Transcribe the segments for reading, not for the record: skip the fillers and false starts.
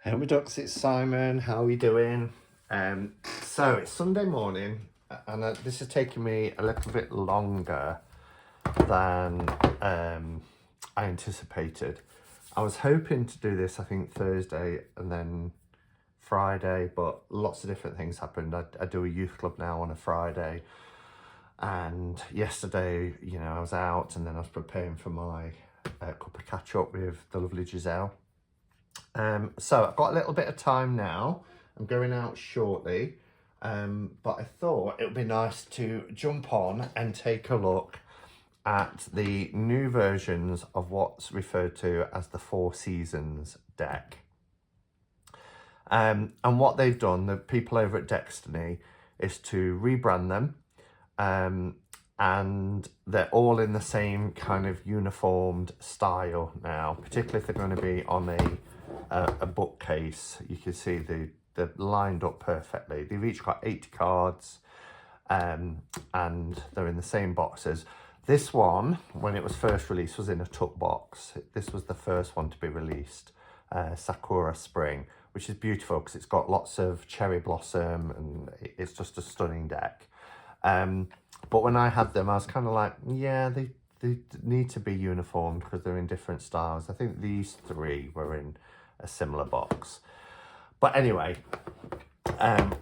Hey my ducks, it's Simon. How are you doing? So it's Sunday morning, and this has taken me a little bit longer than I anticipated. I was hoping to do this, I think, Thursday and then Friday, but lots of different things happened. I do a youth club now on a Friday, and yesterday, I was out, and then I was preparing for my cup of catch up with the lovely Giselle. So I've got a little bit of time now. I'm going out shortly, but I thought it would be nice to jump on and take a look at the new versions of what's referred to as the Four Seasons deck. And what they've done, the people over at Destiny, is to rebrand them, and they're all in the same kind of uniformed style now, particularly if they're going to be on a bookcase. You can see they're lined up perfectly. They've each got 80 cards, and they're in the same boxes. This one, when it was first released, was in a tuck box. This was the first one to be released, Sakura Spring, which is beautiful because it's got lots of cherry blossom and it's just a stunning deck. But when I had them, I was kind of like, yeah, they need to be uniformed because they're in different styles. I think these three were in a similar box. But anyway,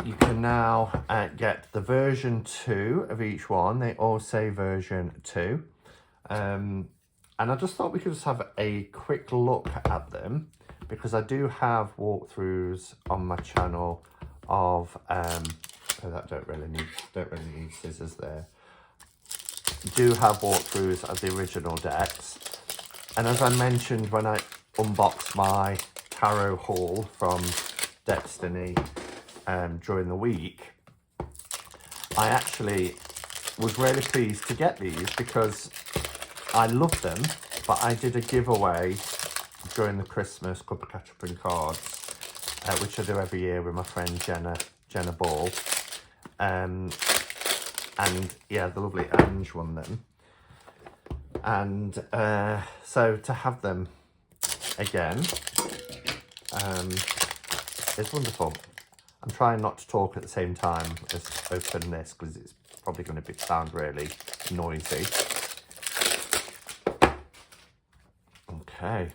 you can now get the version 2 of each one. They all say version 2. And I just thought we could just have a quick look at them, because I do have walkthroughs on my channel of that don't really need scissors there. Do have walkthroughs of the original decks, and as I mentioned when I unboxed my tarot haul from Destiny during the week, I actually was really pleased to get these because I love them, but I did a giveaway during the Christmas Cup of Catch Up and Cards, which I do every year with my friend Jenna Ball. And yeah, the lovely Ange won them. And so to have them again is wonderful. I'm trying not to talk at the same time as open this because it's probably going to sound really noisy. Okay.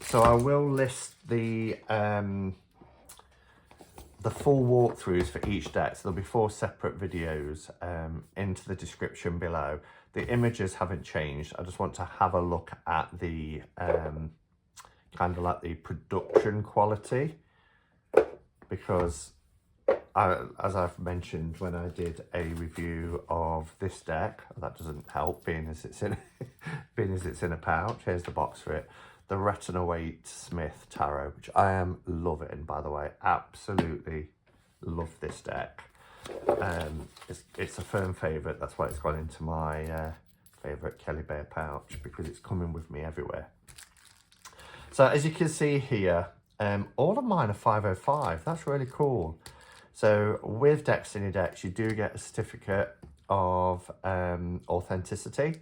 So I will list the full walkthroughs for each deck. So there'll be 4 separate videos into the description below. The images haven't changed. I just want to have a look at the kind of like the production quality, because as I've mentioned when I did a review of this deck, that doesn't help being as it's in a pouch. Here's the box for it. The Retina Waite Smith Tarot, which I am loving, by the way. Absolutely love this deck. It's a firm favourite. That's why it's gone into my favourite Kelly Bear pouch, because it's coming with me everywhere. So as you can see here, all of mine are 505. That's really cool. So with Destiny decks, you do get a certificate of authenticity.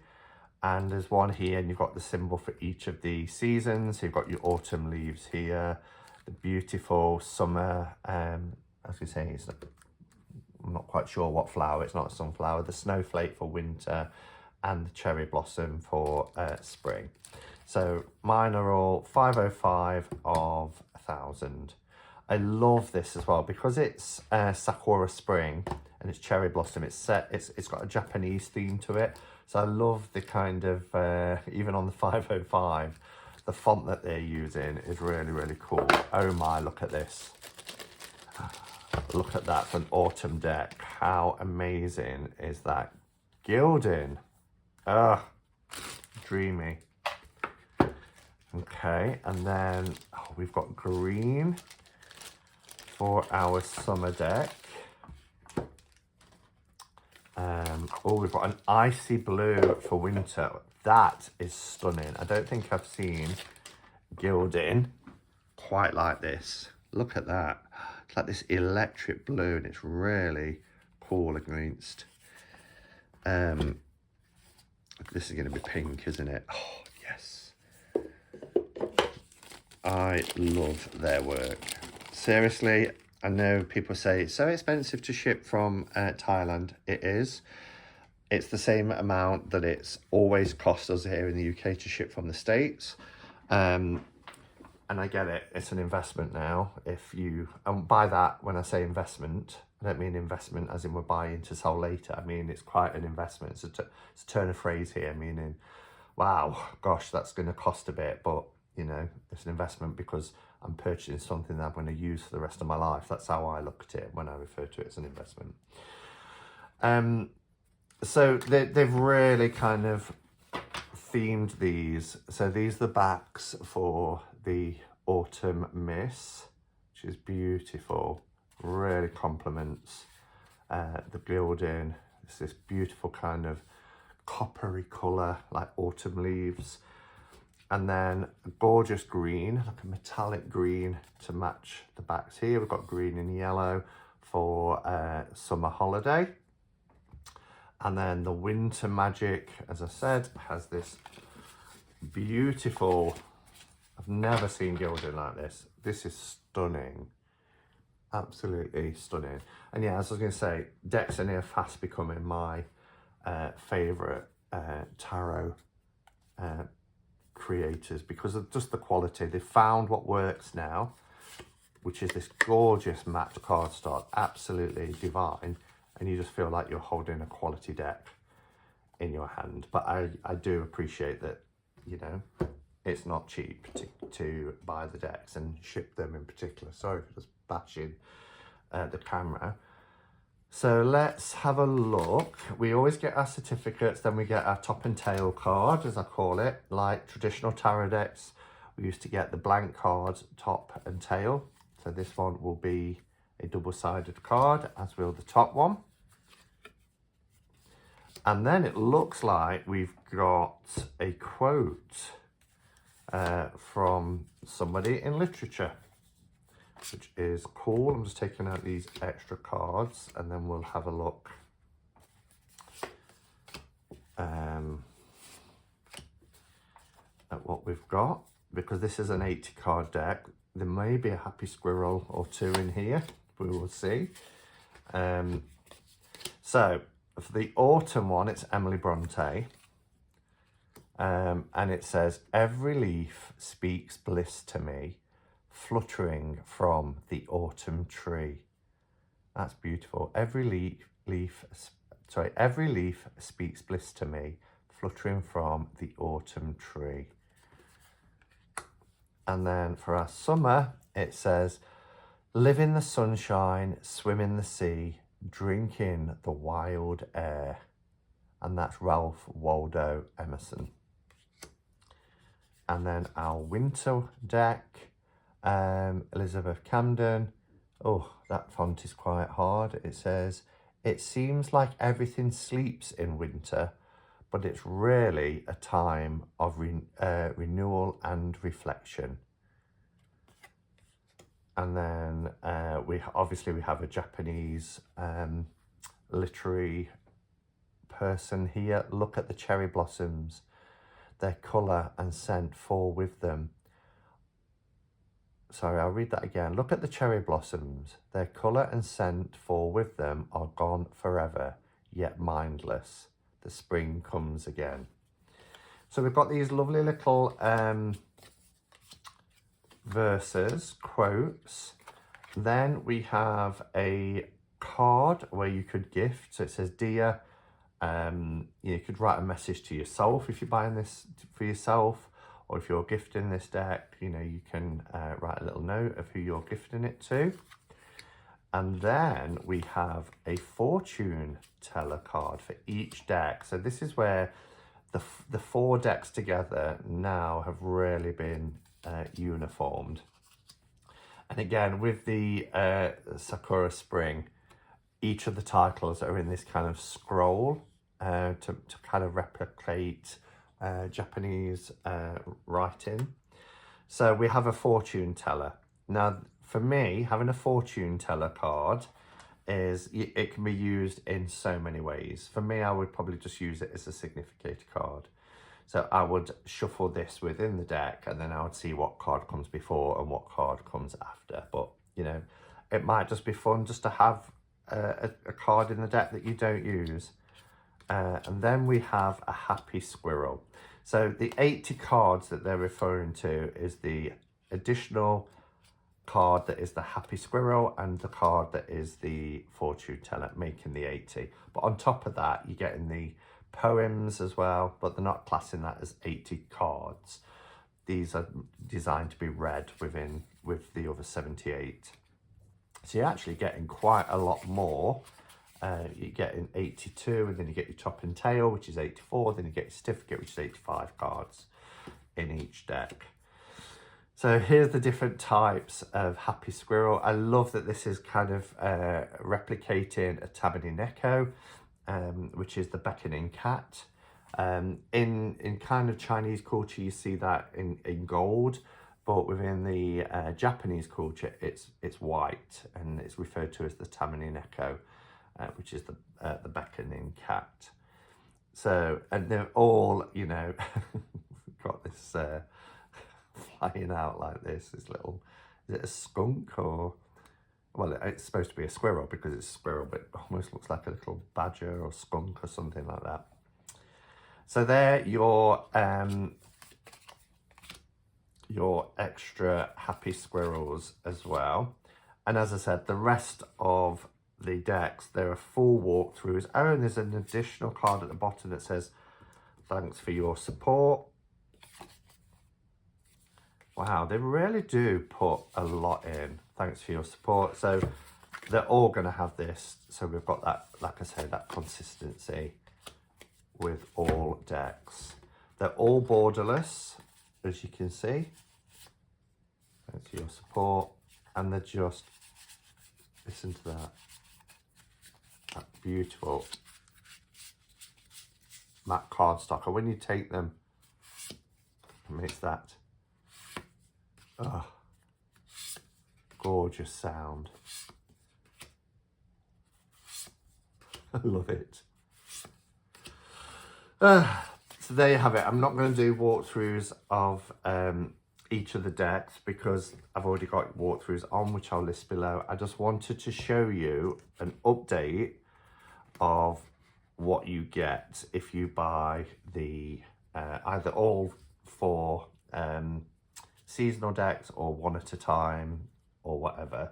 And there's one here, and you've got the symbol for each of the seasons. So you've got your autumn leaves here, the beautiful summer, as we say, I'm not quite sure what flower, it's not a sunflower, the snowflake for winter, and the cherry blossom for spring. So mine are all 505 of 1,000. I love this as well because it's Sakura Spring and it's cherry blossom. It's got a Japanese theme to it. So I love the kind of, even on the 505, the font that they're using is really, really cool. Oh my, look at this. Look at that for an autumn deck. How amazing is that? Gilding. Dreamy. Okay, and then we've got green for our summer deck. We've got an icy blue for winter. That is stunning. I don't think I've seen gilding quite like this. Look at that. It's like this electric blue, and it's really cool against This is going to be pink, isn't it? Oh, yes. I love their work. Seriously, I know people say it's so expensive to ship from Thailand. It is. It's the same amount that it's always cost us here in the UK to ship from the States. And I get it, it's an investment now. If you, and by that, when I say investment, I don't mean investment as in we're buying to sell later. I mean, it's quite an investment. It's a turn of phrase here, meaning, wow, gosh, that's going to cost a bit, but you know, it's an investment because I'm purchasing something that I'm going to use for the rest of my life. That's how I look at it when I refer to it as an investment. So they've really kind of themed these. So these are the backs for the Autumn Miss, which is beautiful. Really complements the gilding. It's this beautiful kind of coppery colour, like autumn leaves. And then a gorgeous green, like a metallic green to match the backs here. We've got green and yellow for summer holiday. And then the Winter Magic, as I said, has this beautiful, I've never seen gilding like this. This is stunning. Absolutely stunning. And yeah, as I was going to say, decks are near fast becoming my favourite tarot creators because of just the quality. They've found what works now, which is this gorgeous matte cardstock, absolutely divine. And you just feel like you're holding a quality deck in your hand. But I do appreciate that, you know, it's not cheap to buy the decks and ship them in particular. Sorry for just bashing the camera. So let's have a look. We always get our certificates, then we get our top and tail card, as I call it. Like traditional tarot decks, we used to get the blank cards, top and tail. So this one will be a double-sided card, as will the top one. And then it looks like we've got a quote from somebody in literature, which is cool. I'm just taking out these extra cards and then we'll have a look at what we've got, because this is an 80 card deck. There may be a happy squirrel or two in here, we will see. So for the autumn one, it's Emily Bronte, and it says, every leaf speaks bliss to me, fluttering from the autumn tree. That's beautiful. Every leaf speaks bliss to me, fluttering from the autumn tree. And then for our summer, it says, live in the sunshine, swim in the sea, drink in the wild air. And that's Ralph Waldo Emerson. And then our winter deck, Elizabeth Camden. Oh, that font is quite hard. It says, it seems like everything sleeps in winter, but it's really a time of renewal and reflection. And then we have a Japanese literary person here. Look at the cherry blossoms. Their colour and scent fall with them. Sorry, I'll read that again. Look at the cherry blossoms. Their colour and scent fall with them, are gone forever, yet mindless. The spring comes again. So we've got these lovely little verses, quotes. Then we have a card where you could gift. So it says, dear, you could write a message to yourself if you're buying this for yourself, or if you're gifting this deck, you know, you can write a little note of who you're gifting it to. And then we have a fortune teller card for each deck. So this is where the 4 decks together now have really been uniformed. And again, with the Sakura Spring, each of the titles are in this kind of scroll to kind of replicate Japanese writing. So we have a fortune teller. Now, for me, having a fortune teller card is it can be used in so many ways. For me, I would probably just use it as a significator card. So I would shuffle this within the deck, and then I would see what card comes before and what card comes after. But, you know, it might just be fun just to have a card in the deck that you don't use. And then we have a happy squirrel. So the 80 cards that they're referring to is the additional card that is the happy squirrel and the card that is the fortune teller, making the 80. But on top of that, you're getting the poems as well, but they're not classing that as 80 cards. These are designed to be read with the other 78. So you're actually getting quite a lot more. You're getting 82, and then you get your top and tail, which is 84, then you get your certificate, which is 85 cards in each deck. So here's the different types of happy squirrel. I love that this is kind of replicating a Tammany Neko, which is the beckoning cat. In kind of Chinese culture, you see that in gold, but within the Japanese culture, it's white, and it's referred to as the Tammany Neko, which is the beckoning cat. So, and they're all, you know, got this flying out like this little, is it a skunk or, well, it's supposed to be a squirrel because it's a squirrel, but it almost looks like a little badger or skunk or something like that. So they're your extra happy squirrels as well. And as I said, the rest of the decks, there are full walkthroughs. Oh, and there's an additional card at the bottom that says, thanks for your support. Wow, they really do put a lot in. Thanks for your support. So they're all going to have this. So we've got that, like I say, that consistency with all decks. They're all borderless, as you can see. Thanks for your support. And they're just, listen to that. That beautiful matte cardstock. And when you take them, it makes that gorgeous sound. I love it. So there you have it. I'm not going to do walkthroughs of each of the decks because I've already got walkthroughs on, which I'll list below. I just wanted to show you an update of what you get if you buy the either all 4 seasonal decks or one at a time or whatever.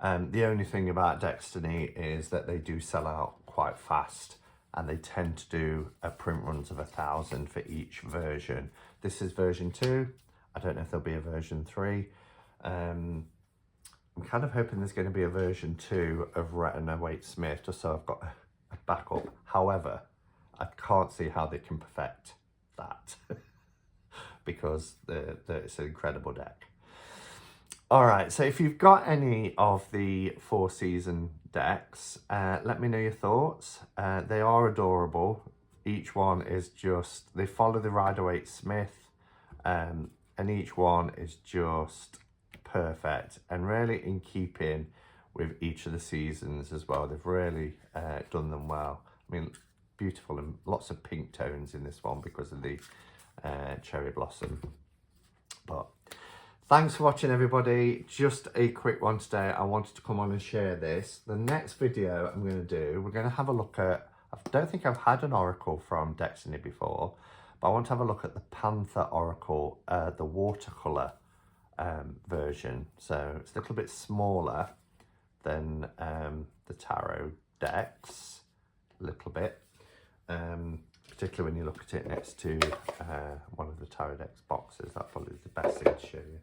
The only thing about Destiny is that they do sell out quite fast, and they tend to do print runs of 1,000 for each version. This is version 2. I don't know if there'll be a version 3. I'm kind of hoping there's going to be a version 2 of Retina Waite Smith, just so I've got a backup. However, I can't see how they can perfect that because it's an incredible deck. All right, so if you've got any of the 4 season decks, let me know your thoughts. They are adorable. Each one is just, they follow the Rider-Waite Smith, and each one is just perfect and really in keeping with each of the seasons as well. They've really done them well. I mean, beautiful, and lots of pink tones in this one because of the cherry blossom. But thanks for watching, everybody. Just a quick one today. I wanted to come on and share this. The next video I'm going to do, we're going to have a look at, I don't think I've had an Oracle from Destiny before, but I want to have a look at the Panther Oracle, the watercolour version. So it's a little bit smaller than the tarot decks, a little bit, particularly when you look at it next to one of the tarot decks boxes. That probably is the best thing to show you.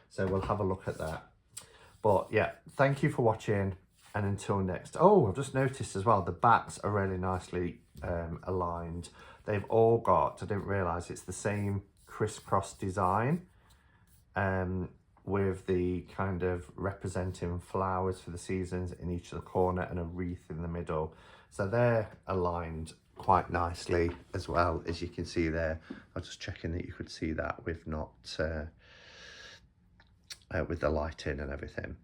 So we'll have a look at that. But yeah, thank you for watching, and until next. Oh, I've just noticed as well, the backs are really nicely aligned. They've all got, I didn't realise, it's the same crisscross design with the kind of representing flowers for the seasons in each of the corner and a wreath in the middle. So they're aligned quite nicely as well, as you can see there. I was just checking that you could see that with not with the lighting and everything.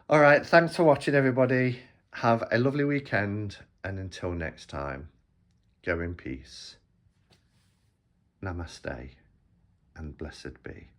All right, thanks for watching, everybody. Have a lovely weekend, and until next time, go in peace. Namaste, and blessed be.